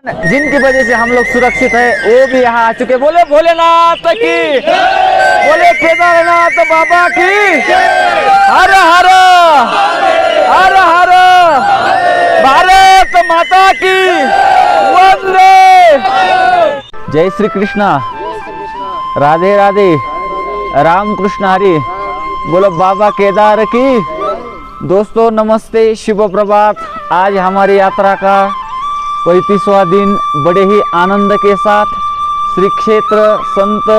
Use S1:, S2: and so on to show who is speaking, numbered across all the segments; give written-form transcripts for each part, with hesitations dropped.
S1: जिनकी वजह से हम लोग सुरक्षित है वो भी यहाँ आ चुके। बोले भोलेनाथ की, बोले केदारनाथ बाबा की, हर हर हर हर, भारत माता की वंदे। जय श्री कृष्णा, राधे राधे, राम कृष्ण हरि, बोलो बाबा केदार की। दोस्तों नमस्ते, शुभ प्रभात। आज हमारी यात्रा का 35वां दिन बड़े ही आनंद के साथ श्री क्षेत्र संत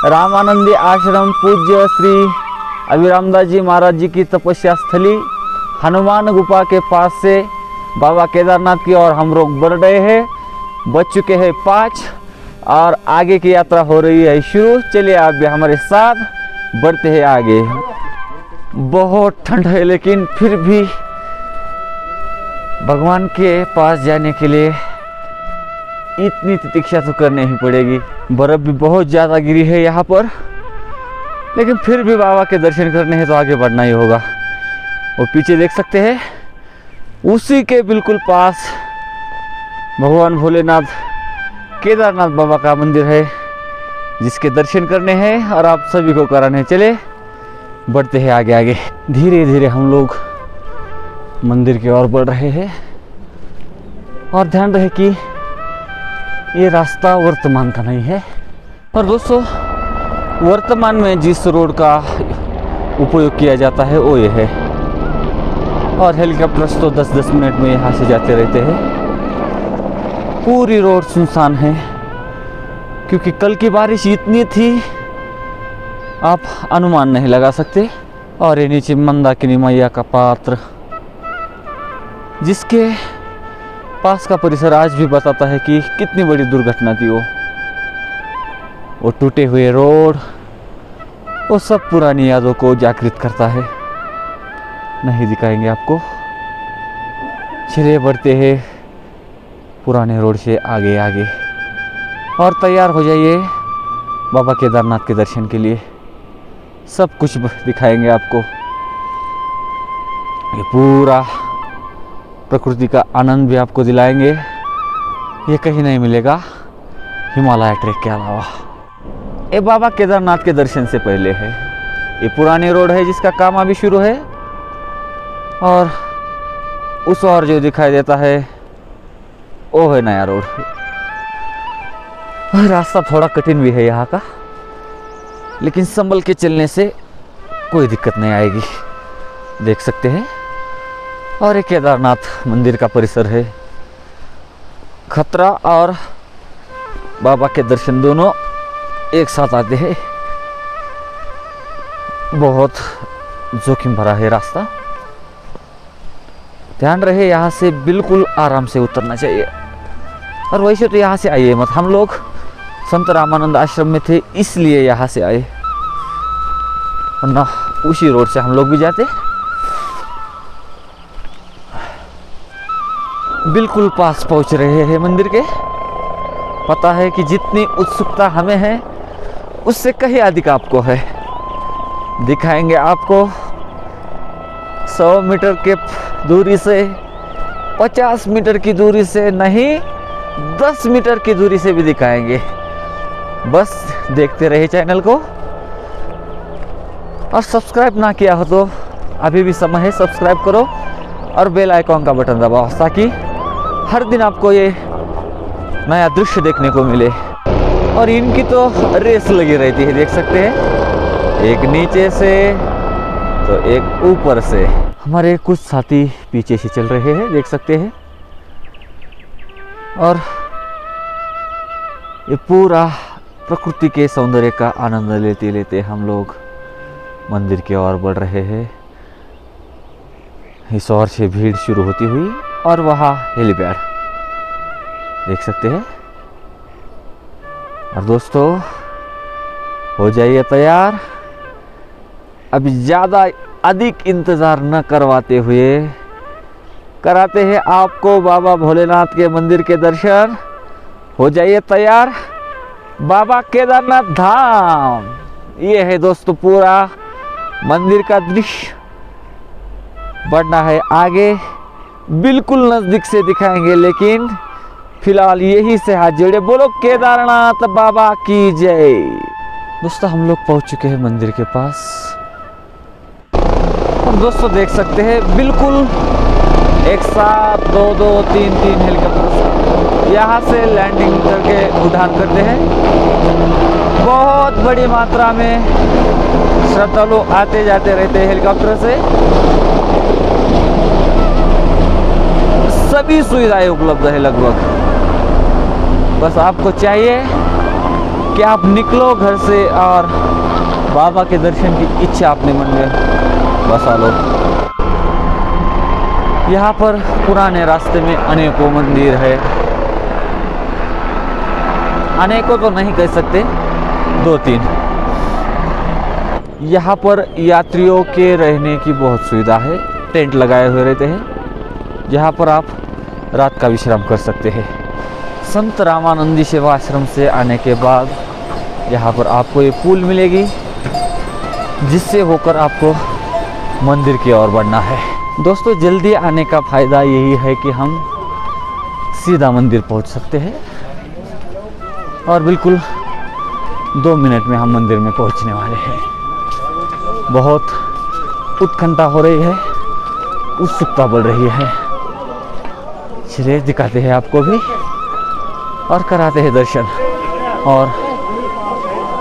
S1: रामानंदी आश्रम पूज्य श्री अभिरामदास जी महाराज जी की तपस्या स्थली हनुमान गुफा के पास से बाबा केदारनाथ की ओर हम लोग बढ़ रहे हैं। बज चुके हैं 5 और आगे की यात्रा हो रही है शुरू। चलिए आप भी हमारे साथ बढ़ते हैं आगे। बहुत ठंड है लेकिन फिर भी भगवान के पास जाने के लिए इतनी प्रतीक्षा तो करनी ही पड़ेगी। बर्फ भी बहुत ज़्यादा गिरी है यहाँ पर, लेकिन फिर भी बाबा के दर्शन करने हैं तो आगे बढ़ना ही होगा। वो पीछे देख सकते हैं, उसी के बिल्कुल पास भगवान भोलेनाथ केदारनाथ बाबा का मंदिर है, जिसके दर्शन करने हैं और आप सभी को कराने। चले बढ़ते हैं आगे आगे। धीरे धीरे हम लोग मंदिर की ओर बढ़ रहे हैं और ध्यान रहे कि ये रास्ता वर्तमान का नहीं है। और दोस्तों वर्तमान में जिस रोड का उपयोग किया जाता है वो ये है, और हेलीकॉप्टर्स तो 10-10 मिनट में यहाँ से जाते रहते हैं। पूरी रोड सुनसान है क्योंकि कल की बारिश इतनी थी आप अनुमान नहीं लगा सकते। और ये नीचे मंदाकिनी मैया का पात्र, जिसके पास का परिसर आज भी बताता है कि कितनी बड़ी दुर्घटना थी वो टूटे हुए रोड, वो सब पुरानी यादों को जागृत करता है। नहीं दिखाएंगे आपको। चलिए बढ़ते हैं पुराने रोड से आगे आगे और तैयार हो जाइए बाबा केदारनाथ के दर्शन के लिए। सब कुछ दिखाएंगे आपको। ये पूरा प्रकृति का आनंद भी आपको दिलाएंगे, ये कहीं नहीं मिलेगा हिमालय ट्रैक के अलावा। ये बाबा केदारनाथ के दर्शन से पहले है। ये पुरानी रोड है जिसका काम अभी शुरू है, और उस और जो दिखाई देता है वो है नया रोड। रास्ता थोड़ा कठिन भी है यहाँ का, लेकिन संभल के चलने से कोई दिक्कत नहीं आएगी। देख सकते हैं, और एक केदारनाथ मंदिर का परिसर है। खतरा और बाबा के दर्शन दोनों एक साथ आते हैं। बहुत जोखिम भरा है रास्ता। ध्यान रहे यहाँ से बिल्कुल आराम से उतरना चाहिए। और वैसे तो यहाँ से आइए मत, हम लोग संत रामानंद आश्रम में थे इसलिए यहाँ से आए, वरना उसी रोड से हम लोग भी जाते। बिल्कुल पास पहुंच रहे हैं मंदिर के। पता है कि जितनी उत्सुकता हमें है उससे कहीं अधिक आपको है। दिखाएंगे आपको 100 मीटर के दूरी से, 50 मीटर की दूरी से नहीं, 10 मीटर की दूरी से भी दिखाएंगे। बस देखते रहिए चैनल को, और सब्सक्राइब ना किया हो तो अभी भी समय है, सब्सक्राइब करो और बेल आइकॉन का बटन दबाओ ताकि हर दिन आपको ये नया दृश्य देखने को मिले। और इनकी तो रेस लगी रहती है, देख सकते हैं, एक नीचे से तो एक ऊपर से। हमारे कुछ साथी पीछे से चल रहे हैं, देख सकते हैं। और ये पूरा प्रकृति के सौंदर्य का आनंद लेते लेते हम लोग मंदिर की ओर बढ़ रहे हैं। इस ओर से भीड़ शुरू होती हुई, और वहाँ हेलीपैड देख सकते हैं। और दोस्तों हो जाइए तैयार। अभी ज़्यादा अधिक इंतज़ार न करवाते हुए कराते हैं आपको बाबा भोलेनाथ के मंदिर के दर्शन। हो जाइए तैयार। बाबा केदारनाथ धाम ये है दोस्तों पूरा मंदिर का दृश्य। बढ़ना है आगे, बिल्कुल नज़दीक से दिखाएंगे, लेकिन फिलहाल यही से हाथ जोड़े बोलो केदारनाथ बाबा की जय। दोस्तों हम लोग पहुंच चुके हैं मंदिर के पास और दोस्तों देख सकते हैं बिल्कुल एक साथ दो तीन हेलीकॉप्टर यहाँ से लैंडिंग करके उड़ान करते हैं। बहुत बड़ी मात्रा में श्रद्धालु आते जाते रहते हैं हेलीकॉप्टर से। सभी सुविधाएं उपलब्ध है लगभग। बस आपको चाहिए कि आप निकलो घर से और बाबा के दर्शन की इच्छा अपने मन में बसा लो। यहाँ पर पुराने रास्ते में अनेकों मंदिर है, अनेकों तो नहीं कह सकते, 2-3। यहाँ पर यात्रियों के रहने की बहुत सुविधा है। टेंट लगाए हुए रहते हैं जहाँ पर आप रात का विश्राम कर सकते हैं। संत रामानंदी सेवा आश्रम से आने के बाद यहाँ पर आपको ये पुल मिलेगी जिससे होकर आपको मंदिर की ओर बढ़ना है। दोस्तों जल्दी आने का फ़ायदा यही है कि हम सीधा मंदिर पहुँच सकते हैं और बिल्कुल 2 मिनट में हम मंदिर में पहुँचने वाले हैं। बहुत उत्कंठा हो रही है, उत्सुकता बढ़ रही है। चलिए दिखाते हैं आपको भी और कराते हैं दर्शन। और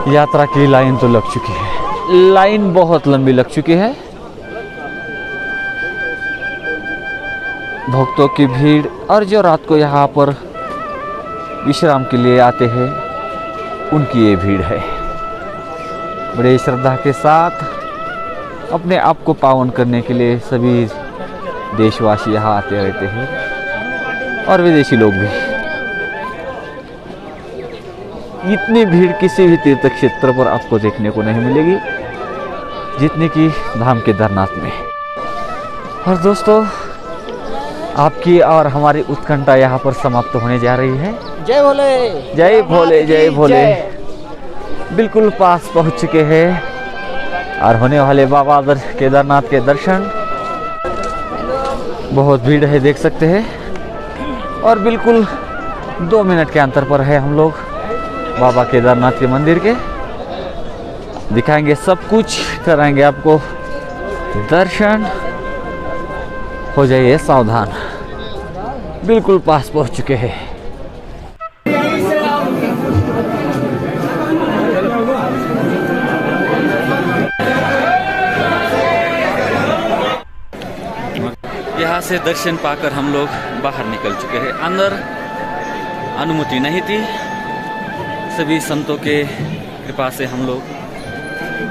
S1: यात्रा की लाइन तो लग चुकी है, लाइन बहुत लंबी लग चुकी है। भक्तों की भीड़ और जो रात को यहाँ पर विश्राम के लिए आते हैं उनकी ये भीड़ है। बड़े श्रद्धा के साथ अपने आप को पावन करने के लिए सभी देशवासी यहाँ आते रहते हैं और विदेशी लोग भी। इतनी भीड़ किसी भी तीर्थ क्षेत्र पर आपको देखने को नहीं मिलेगी जितनी कि धाम केदारनाथ में। और दोस्तों आपकी और हमारी उत्कंठा यहाँ पर समाप्त होने जा रही है।
S2: जय भोले,
S1: जय भोले, जय भोले। बिल्कुल पास पहुँच चुके हैं और होने वाले बाबा केदारनाथ के दर्शन। बहुत भीड़ है देख सकते हैं और बिल्कुल 2 मिनट के अंतर पर है हम लोग बाबा केदारनाथ के मंदिर के। दिखाएंगे सब कुछ, कराएंगे आपको दर्शन। हो जाइए सावधान, बिल्कुल पास पहुंच चुके हैं। यहाँ से दर्शन पाकर हम लोग बाहर निकल चुके हैं। अंदर अनुमति नहीं थी। सभी संतों के कृपा से हम लोग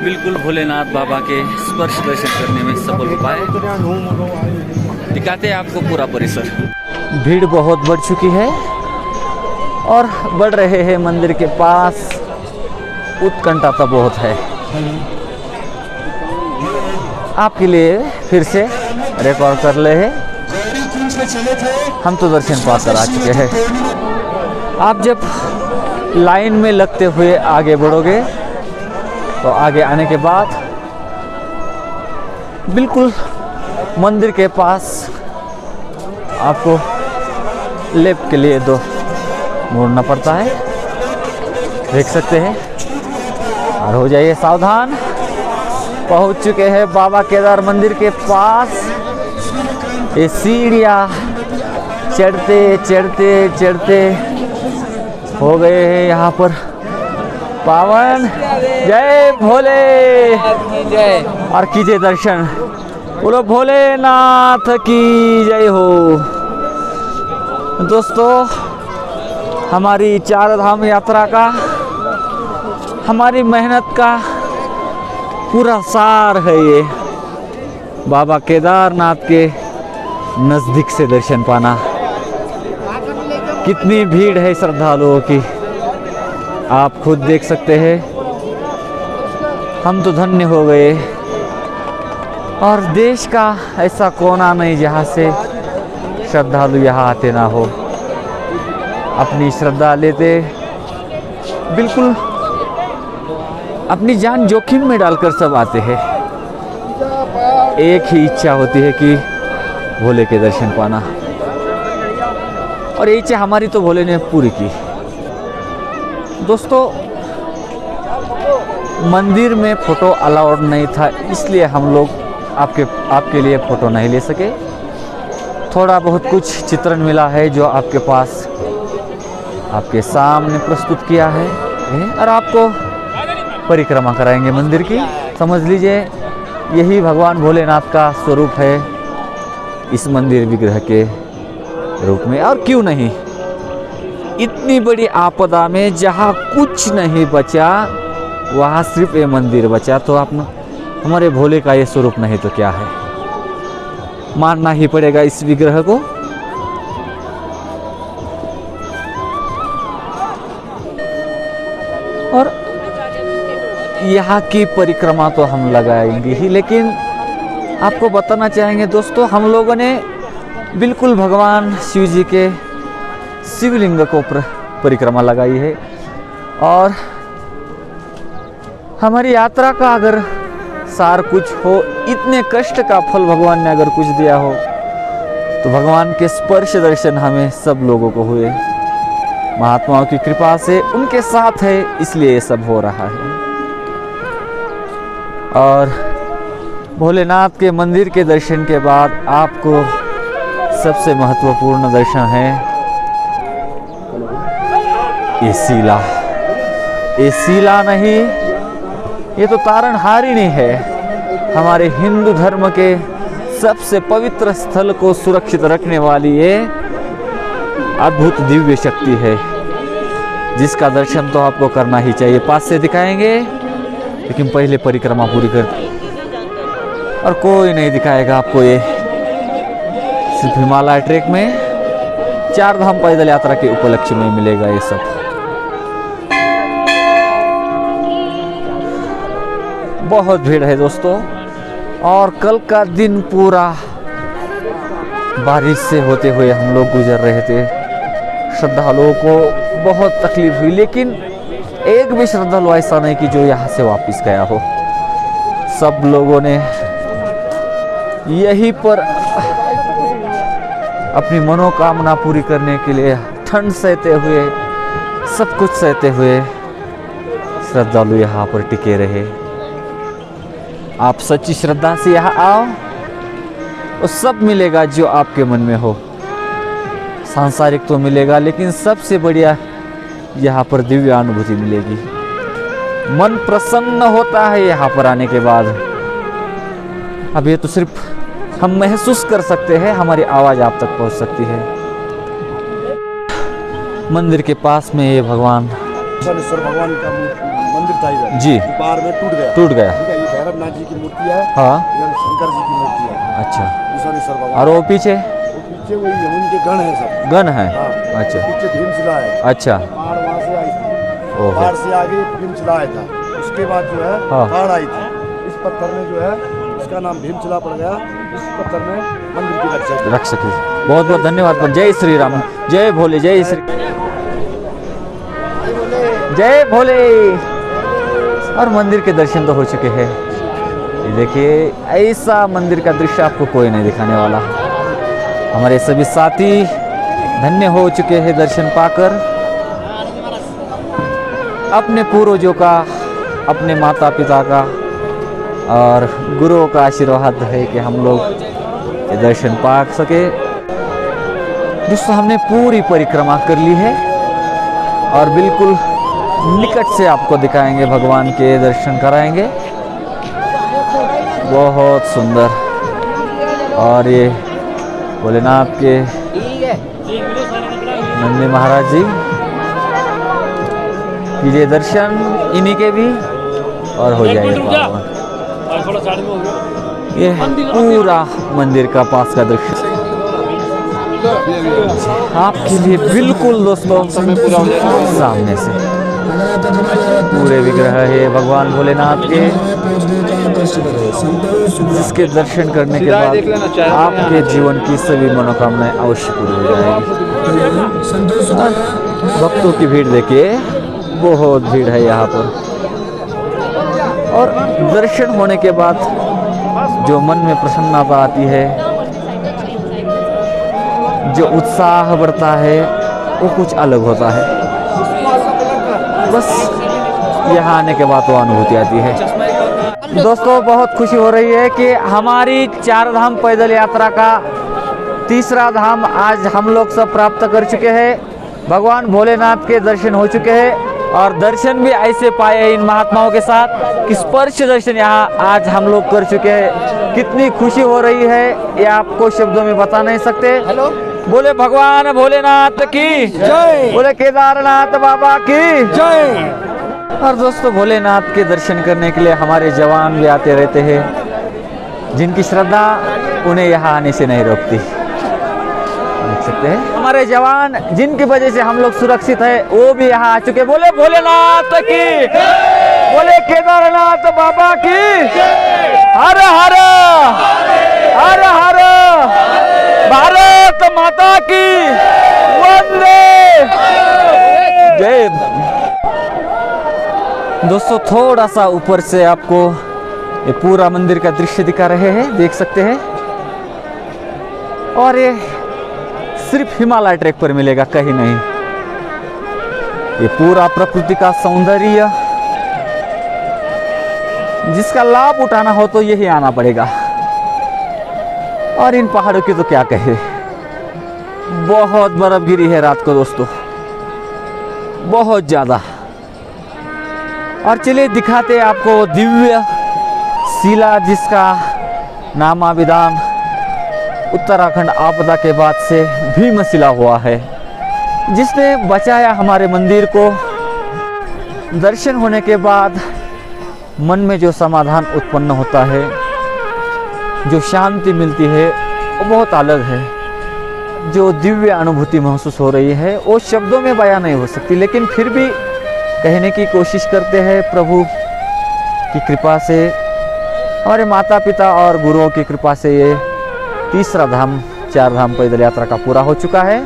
S1: बिल्कुल भोलेनाथ बाबा के स्पर्श दर्शन करने में सफल हो पाए। दिखाते हैं आपको पूरा परिसर। भीड़ बहुत बढ़ चुकी है और बढ़ रहे हैं मंदिर के पास। उत्कंठा तो बहुत है। आपके लिए फिर से रिकॉर्ड कर ले हैं। हम तो दर्शन पाकर आ चुके हैं। आप जब लाइन में लगते हुए आगे बढ़ोगे तो आगे आने के बाद बिल्कुल मंदिर के पास आपको लेफ्ट के लिए 2 मुड़ना पड़ता है, देख सकते हैं। और हो जाइए सावधान, पहुंच चुके हैं बाबा केदार मंदिर के पास। ये सीढ़ियाँ चढ़ते चढ़ते चढ़ते हो गए हैं यहाँ पर पावन। जय भोले,
S2: जय।
S1: और कीजिए दर्शन। बोलो भोलेनाथ की जय हो। दोस्तों हमारी 4 धाम यात्रा का, हमारी मेहनत का पूरा सार है ये बाबा केदारनाथ के नज़दीक से दर्शन पाना। कितनी भीड़ है श्रद्धालुओं की आप खुद देख सकते हैं। हम तो धन्य हो गए। और देश का ऐसा कोना नहीं जहाँ से श्रद्धालु यहाँ आते ना हो। अपनी श्रद्धा लेते बिल्कुल अपनी जान जोखिम में डालकर सब आते हैं। एक ही इच्छा होती है कि भोले के दर्शन पाना। और ये इच्छा हमारी तो भोले ने पूरी की। दोस्तों, मंदिर में फ़ोटो अलाउड नहीं था, इसलिए हम लोग आपके लिए फ़ोटो नहीं ले सके। थोड़ा बहुत कुछ चित्रण मिला है जो आपके पास आपके सामने प्रस्तुत किया है और आपको परिक्रमा कराएंगे मंदिर की। समझ लीजिए यही भगवान भोलेनाथ का स्वरूप है इस मंदिर विग्रह के रूप में। और क्यों नहीं, इतनी बड़ी आपदा में जहाँ कुछ नहीं बचा वहाँ सिर्फ ये मंदिर बचा, तो आप हमारे भोले का ये स्वरूप नहीं तो क्या है, मानना ही पड़ेगा इस विग्रह को। और यहाँ की परिक्रमा तो हम लगाएंगे ही, लेकिन आपको बताना चाहेंगे दोस्तों, हम लोगों ने बिल्कुल भगवान शिव जी के शिवलिंग को परिक्रमा लगाई है। और हमारी यात्रा का अगर सार कुछ हो, इतने कष्ट का फल भगवान ने अगर कुछ दिया हो, तो भगवान के स्पर्श दर्शन हमें सब लोगों को हुए। महात्माओं की कृपा से उनके साथ है, इसलिए ये सब हो रहा है। और भोलेनाथ के मंदिर के दर्शन के बाद आपको सबसे महत्वपूर्ण दर्शन है ये शिला। ये शिला नहीं, ये तो तारणहारिणी है। हमारे हिंदू धर्म के सबसे पवित्र स्थल को सुरक्षित रखने वाली ये अद्भुत दिव्य शक्ति है, जिसका दर्शन तो आपको करना ही चाहिए। पास से दिखाएंगे, लेकिन पहले परिक्रमा पूरी कर, और कोई नहीं दिखाएगा आपको। ये सिर्फ हिमालय ट्रैक में 4 धाम पैदल यात्रा के उपलक्ष्य में मिलेगा ये सब। बहुत भीड़ है दोस्तों, और कल का दिन पूरा बारिश से होते हुए हम लोग गुजर रहे थे। श्रद्धालुओं को बहुत तकलीफ हुई, लेकिन एक भी श्रद्धालु ऐसा नहीं कि जो यहाँ से वापस गया हो। सब लोगों ने यहीं पर अपनी मनोकामना पूरी करने के लिए ठंड सहते हुए, सब कुछ सहते हुए श्रद्धालु यहाँ पर टिके रहे। आप सच्ची श्रद्धा से यहाँ आओ, वो सब मिलेगा जो आपके मन में हो। सांसारिक तो मिलेगा, लेकिन सबसे बढ़िया यहाँ पर दिव्य अनुभूति मिलेगी। मन प्रसन्न होता है यहाँ पर आने के बाद। अब ये तो सिर्फ हम महसूस कर सकते हैं, हमारी आवाज़ आप तक पहुँच सकती है। मंदिर के पास में ये भगवान
S3: भगवान का मंदिर था इधर
S1: जी,
S3: बाहर में
S1: टूट गया।
S3: ये भैरवनाथ जी की मूर्ति है,
S1: हाँ,
S3: इधर शंकर जी की मूर्ति है।
S1: अच्छा,
S3: विश्वेश्वर भगवान।
S1: और वो पीछे
S3: वही उनके गण है सब।
S1: गण है,
S3: हाँ,
S1: अच्छा,
S3: पीछे भीमशिला है।
S1: अच्छा,
S3: पहाड़ वहाँ से आई थी,
S1: ओहो,
S3: पहाड़ से आगे भीमशिला आया था। उसके बाद जो है
S1: हाँ,
S3: पहाड़ आई थी। इस पत्थर में जो है उसका नाम भीमशिला पड़ गया। इस पत्थर में मंदिर की
S1: रख सके। बहुत बहुत धन्यवाद। जय श्री राम, जय भोले, जय श्री, जय भोले। और मंदिर के दर्शन तो हो चुके हैं। ये देखिए, ऐसा मंदिर का दृश्य आपको कोई नहीं दिखाने वाला। हमारे सभी साथी धन्य हो चुके हैं दर्शन पाकर। अपने पूर्वजों का, अपने माता पिता का और गुरुओं का आशीर्वाद है कि हम लोग ये दर्शन पा सके। दोस्तों, हमने पूरी परिक्रमा कर ली है और बिल्कुल निकट से आपको दिखाएंगे, भगवान के दर्शन कराएंगे। बहुत सुंदर। और ये भोलेनाथ के नंदी महाराज जी, कीजिए दर्शन इन्हीं के भी और हो जाएगा। ये पूरा मंदिर का पास का दृश्य आपके लिए बिल्कुल दोस्तों सामने से। पूरे विग्रह है भगवान भोलेनाथ के, जिसके दर्शन करने के बाद आपके जीवन की सभी मनोकामनाएं अवश्य पूरी हो जाएगी। भक्तों की भीड़ देखिए, बहुत भीड़ है यहाँ पर। और दर्शन होने के बाद जो मन में प्रसन्नता आती है, जो उत्साह बढ़ता है वो कुछ अलग होता है। बस यहाँ आने के बाद वो अनुभूति आती है। दोस्तों बहुत खुशी हो रही है कि हमारी 4 धाम पैदल यात्रा का तीसरा धाम आज हम लोग सब प्राप्त कर चुके हैं। भगवान भोलेनाथ के दर्शन हो चुके हैं और दर्शन भी ऐसे पाए इन महात्माओं के साथ कि स्पर्श दर्शन यहाँ आज हम लोग कर चुके हैं। कितनी खुशी हो रही है ये आपको शब्दों में बता नहीं सकते। बोले भगवान भोलेनाथ की
S3: जय,
S1: बोले केदारनाथ बाबा की
S3: जय।
S1: और दोस्तों भोलेनाथ के दर्शन करने के लिए हमारे जवान भी आते रहते हैं, जिनकी श्रद्धा उन्हें यहाँ आने से नहीं रोकती। देख सकते हैं हमारे जवान जिनकी वजह से हम लोग सुरक्षित है, वो भी यहाँ आ चुके। बोले भोलेनाथ की, बोले केदारनाथ बाबा की, हर हर हर हर, भारत माता की वंदे जय। दोस्तों थोड़ा सा ऊपर से आपको ये पूरा मंदिर का दृश्य दिखा रहे हैं, देख सकते हैं। और ये सिर्फ हिमालय ट्रैक पर मिलेगा, कहीं नहीं। ये पूरा प्रकृति का सौंदर्य जिसका लाभ उठाना हो तो यही आना पड़ेगा। और इन पहाड़ों की तो क्या कहे, बहुत बर्फ गिरी है रात को दोस्तों, बहुत ज्यादा। और चलिए दिखाते आपको दिव्य शिला जिसका नामाभिधान उत्तराखंड आपदा के बाद से भीमशिला हुआ है, जिसने बचाया हमारे मंदिर को। दर्शन होने के बाद मन में जो समाधान उत्पन्न होता है, जो शांति मिलती है, वो बहुत अलग है। जो दिव्य अनुभूति महसूस हो रही है वो शब्दों में बयां नहीं हो सकती, लेकिन फिर भी कहने की कोशिश करते हैं। प्रभु की कृपा से, हमारे माता पिता और गुरुओं की कृपा से ये तीसरा धाम 4 धाम पैदल यात्रा का पूरा हो चुका है।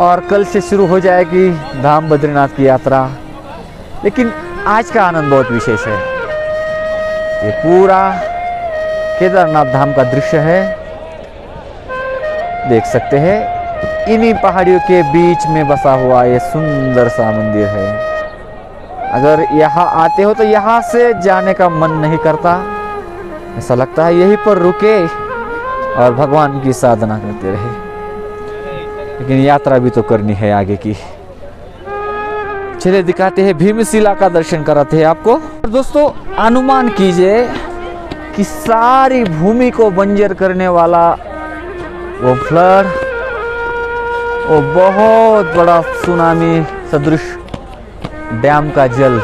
S1: और कल से शुरू हो जाएगी धाम बद्रीनाथ की यात्रा। लेकिन आज का आनंद बहुत विशेष है। ये पूरा केदारनाथ धाम का दृश्य है, देख सकते हैं। इन्हीं पहाड़ियों के बीच में बसा हुआ ये सुंदर सा मंदिर है। अगर यहाँ आते हो तो यहाँ से जाने का मन नहीं करता, ऐसा लगता है यहीं पर रुके और भगवान की साधना करते रहे। लेकिन यात्रा भी तो करनी है आगे की। चलिए दिखाते हैं, भीमशिला का दर्शन कराते हैं आपको। दोस्तों अनुमान कीजिए कि सारी भूमि को बंजर करने वाला वो फ्लड, वो बहुत बड़ा सुनामी सदृश डैम का जल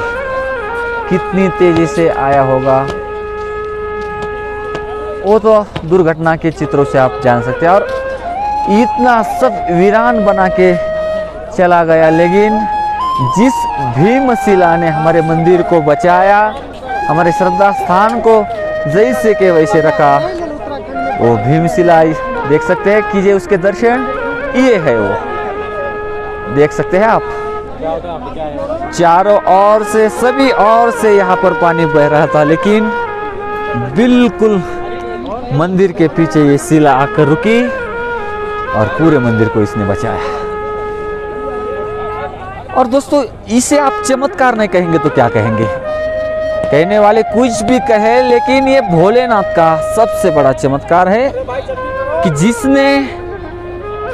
S1: कितनी तेजी से आया होगा, वो तो दुर्घटना के चित्रों से आप जान सकते हैं। और इतना सब वीरान बना के चला गया, लेकिन जिस भीमशिला ने हमारे मंदिर को बचाया, हमारे श्रद्धा स्थान को जैसे के वैसे रखा, वो भीमशिला देख सकते हैं। कीजिए उसके दर्शन, ये है वो, देख सकते हैं आप। चारों ओर से, सभी ओर से यहाँ पर पानी बह रहा था, लेकिन बिल्कुल मंदिर के पीछे ये शिला आकर रुकी और पूरे मंदिर को इसने बचाया। और दोस्तों इसे आप चमत्कार नहीं कहेंगे तो क्या कहेंगे? कहने वाले कुछ भी कहे, लेकिन ये भोलेनाथ का सबसे बड़ा चमत्कार है कि जिसने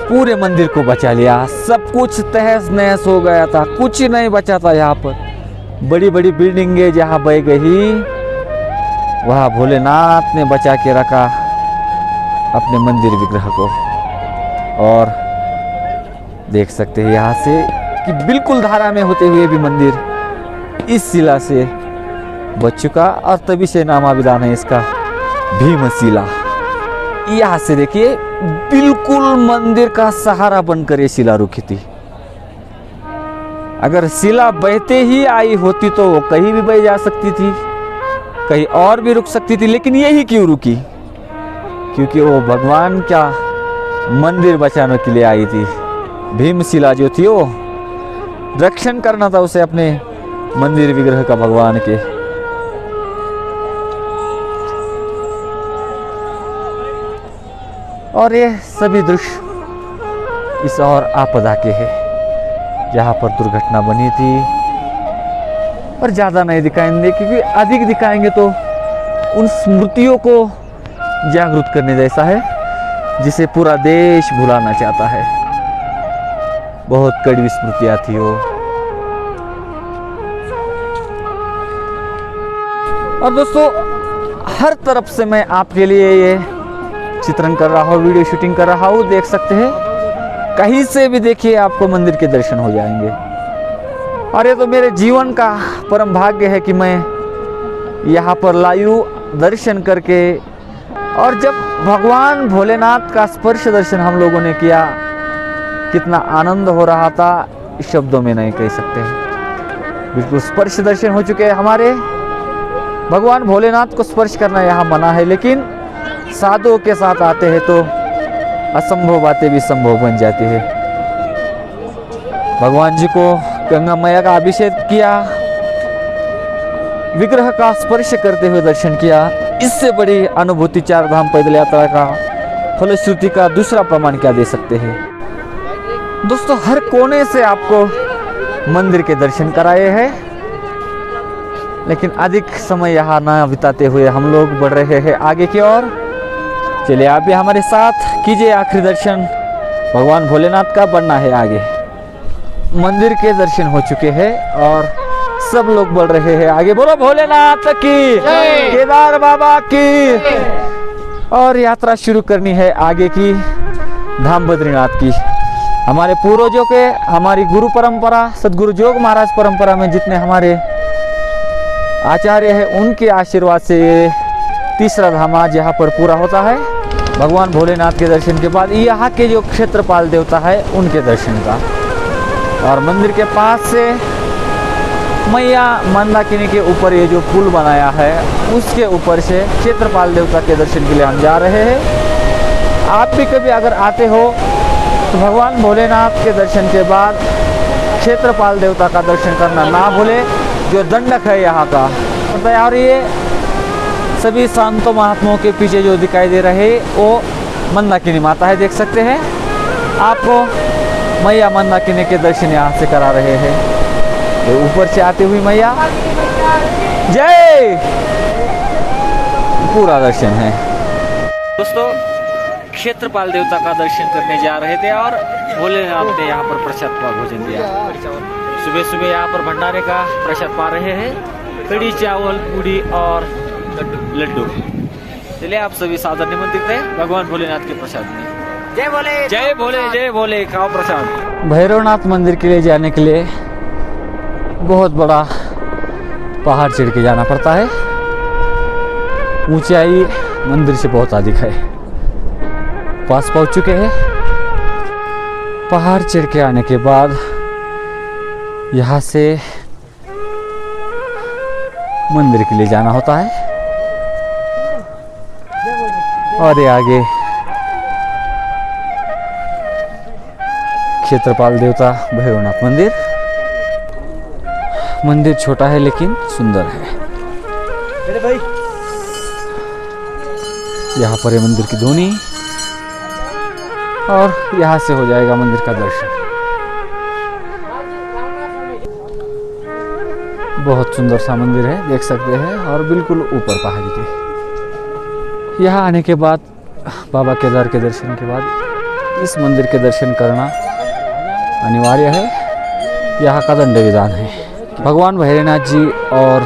S1: पूरे मंदिर को बचा लिया। सब कुछ तहस नहस हो गया था, कुछ नहीं बचा था यहाँ पर। बड़ी बड़ी बिल्डिंगें जहाँ बह गई, वहाँ भोलेनाथ ने बचा के रखा अपने मंदिर विग्रह को। और देख सकते हैं यहाँ से कि बिल्कुल धारा में होते हुए भी मंदिर इस शिला से बच चुका, और तभी से नामाभिधान है इसका भीमशिला। यहाँ से देखिए बिल्कुल मंदिर का सहारा बनकर ये शिला रुकी थी। अगर शिला बहते ही आई होती तो वो कहीं भी बह जा सकती थी, कहीं और भी रुक सकती थी, लेकिन यही क्यों रुकी? क्योंकि वो भगवान का मंदिर बचाने के लिए आई थी। भीमशिला जो थी वो रक्षण करना था उसे अपने मंदिर विग्रह का, भगवान के। और ये सभी दृश्य इस और आपदा के है, जहाँ पर दुर्घटना बनी थी। और ज़्यादा नहीं दिखाएंगे क्योंकि अधिक दिखाएंगे तो उन स्मृतियों को जागरूक करने जैसा है, जिसे पूरा देश भुलाना चाहता है। बहुत कड़वी स्मृतियाँ थी वो। और दोस्तों, हर तरफ से मैं आपके लिए ये चित्रण कर रहा हूँ, वीडियो शूटिंग कर रहा हूँ। देख सकते हैं, कहीं से भी देखिए आपको मंदिर के दर्शन हो जाएंगे। और ये तो मेरे जीवन का परम भाग्य है कि मैं यहाँ पर लाइव दर्शन करके, और जब भगवान भोलेनाथ का स्पर्श दर्शन हम लोगों ने किया, कितना आनंद हो रहा था, इस शब्दों में नहीं कह सकते हैं। बिल्कुल स्पर्श दर्शन हो चुके हैं हमारे। भगवान भोलेनाथ को स्पर्श करना यहाँ मना है, लेकिन साधुओं के साथ आते हैं तो असंभव बातें भी संभव बन जाती है। भगवान जी को गंगा मैया का अभिषेक किया, विग्रह का स्पर्श करते हुए दर्शन किया। इससे बड़ी अनुभूति चार धाम पैदल यात्रा का फलश्रुति का दूसरा प्रमाण क्या दे सकते हैं। दोस्तों, हर कोने से आपको मंदिर के दर्शन कराए हैं, लेकिन अधिक समय यहाँ ना बिताते हुए हम लोग बढ़ रहे हैं आगे की ओर। चलिए आप भी हमारे साथ कीजिए आखिरी दर्शन भगवान भोलेनाथ का, बढ़ना है आगे। मंदिर के दर्शन हो चुके हैं और सब लोग बढ़ रहे हैं आगे। बोलो भोलेनाथ की, केदार बाबा की। और यात्रा शुरू करनी है आगे की, धाम बद्रीनाथ की। हमारे पूर्वजों के, हमारी गुरु परंपरा, सदगुरु जोग महाराज परंपरा में जितने हमारे आचार्य हैं, उनके आशीर्वाद से ये तीसरा धाम आज यहाँ पर पूरा होता है। भगवान भोलेनाथ के दर्शन के बाद यहाँ के जो क्षेत्रपाल देवता है उनके दर्शन का, और मंदिर के पास से मैया मंदाकिनी के ऊपर ये जो पुल बनाया है उसके ऊपर से क्षेत्रपाल देवता के दर्शन के लिए हम जा रहे हैं। आप भी कभी अगर आते हो तो भगवान भोलेनाथ के दर्शन के बाद क्षेत्रपाल देवता का दर्शन करना ना भूले, जो दंडक है यहाँ का। और ये सभी संतों महात्माओं के पीछे जो दिखाई दे रहे वो मंदाकिनी माता है, देख सकते हैं। आपको मैया मंदाकिनी के दर्शन यहाँ से करा रहे हैं। ये ऊपर से आती हुई मैया, जय, पूरा दर्शन है। दोस्तों, क्षेत्रपाल देवता का दर्शन करने जा रहे थे और भोलेनाथ ने यहाँ पर प्रसाद का भोजन दिया। सुबह सुबह यहाँ पर भंडारे का प्रसाद पा रहे हैं, कड़ी चावल, पूड़ी और लड्डू। चलिए आप सभी सादर निमंत्रित हैं भगवान भोलेनाथ के प्रसाद में। जय भोले, जय भोले, जय भोले, खाओ प्रसाद। भैरवनाथ मंदिर के लिए जाने के लिए बहुत बड़ा पहाड़ चढ़ के जाना पड़ता है। ऊंचाई मंदिर से बहुत अधिक है। पास पहुंच चुके हैं। पहाड़ चढ़ के आने के बाद यहाँ से मंदिर के लिए जाना होता है, और ये आगे क्षेत्रपाल देवता भैरवनाथ मंदिर। मंदिर छोटा है लेकिन सुंदर है। यहाँ पर है मंदिर की ध्वनि, और यहाँ से हो जाएगा मंदिर का दर्शन। बहुत सुंदर सा मंदिर है, देख सकते हैं, और बिल्कुल ऊपर पहाड़ी के। यहाँ आने के बाद बाबा केदार के दर्शन के बाद इस मंदिर के दर्शन करना अनिवार्य है। यहाँ का दंड विधान है। भगवान भैरवनाथ जी और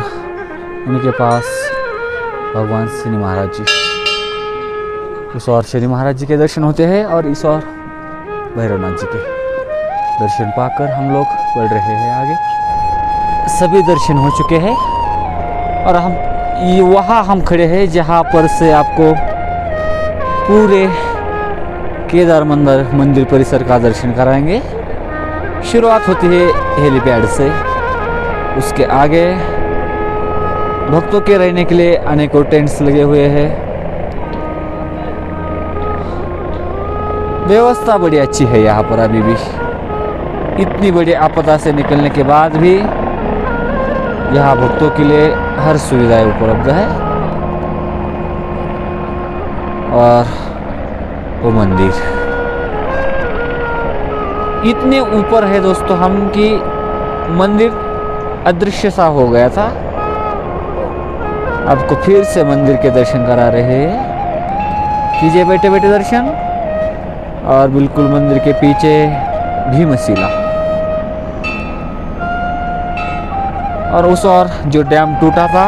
S1: उनके पास भगवान शनि महाराज जी, उस और शनि महाराज जी के दर्शन होते हैं, और इस और भैरवनाथ जी के दर्शन पाकर हम लोग बढ़ रहे हैं आगे। सभी दर्शन हो चुके हैं, और वहाँ हम खड़े हैं जहाँ पर से आपको पूरे केदार मंदिर परिसर का दर्शन कराएंगे। शुरुआत होती है हेलीपैड से, उसके आगे भक्तों के रहने के लिए अनेकों टेंट्स लगे हुए हैं। व्यवस्था बड़ी अच्छी है यहाँ पर। अभी भी इतनी बड़ी आपदा से निकलने के बाद भी यहाँ भक्तों के लिए हर सुविधाएं उपलब्ध है। और वो मंदिर इतने ऊपर है दोस्तों हम कि मंदिर अदृश्य सा हो गया था। आपको फिर से मंदिर के दर्शन करा रहे हैं। कीजिए बैठे बैठे दर्शन। और बिल्कुल मंदिर के पीछे भीमशिला और उस और जो डैम टूटा था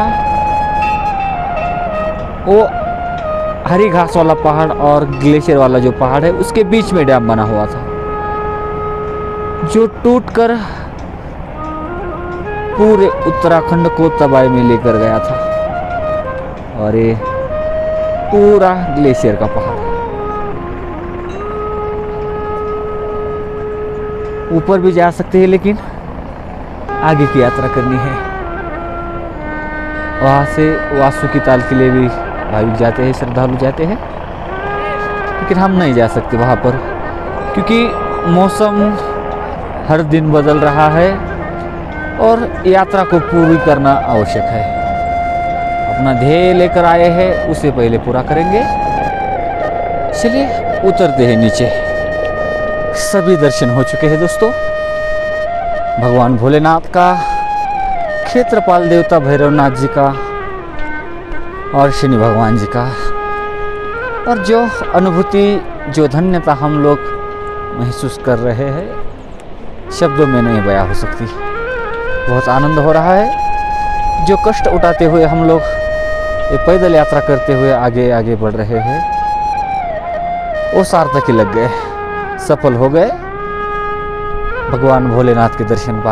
S1: वो हरी घास वाला पहाड़ और ग्लेशियर वाला जो पहाड़ है उसके बीच में डैम बना हुआ था, जो टूटकर पूरे उत्तराखंड को तबाही में लेकर गया था। और ये पूरा ग्लेशियर का पहाड़ ऊपर भी जा सकते हैं, लेकिन आगे की यात्रा करनी है। वहाँ से वासुकी ताल के लिए भी भाविक जाते हैं, श्रद्धालु जाते हैं, लेकिन हम नहीं जा सकते वहाँ पर क्योंकि मौसम हर दिन बदल रहा है और यात्रा को पूरी करना आवश्यक है। अपना ध्येय लेकर आए हैं उसे पहले पूरा करेंगे। चलिए उतरते हैं नीचे। सभी दर्शन हो चुके हैं दोस्तों, भगवान भोलेनाथ का, क्षेत्रपाल देवता भैरवनाथ जी का और शनि भगवान जी का। और जो अनुभूति, जो धन्यता हम लोग महसूस कर रहे हैं, शब्दों में नहीं बयां हो सकती। बहुत आनंद हो रहा है। जो कष्ट उठाते हुए हम लोग ये पैदल यात्रा करते हुए आगे आगे बढ़ रहे हैं, वो सार्थक ही लग गए, सफल हो गए। भगवान भोलेनाथ के दर्शन पा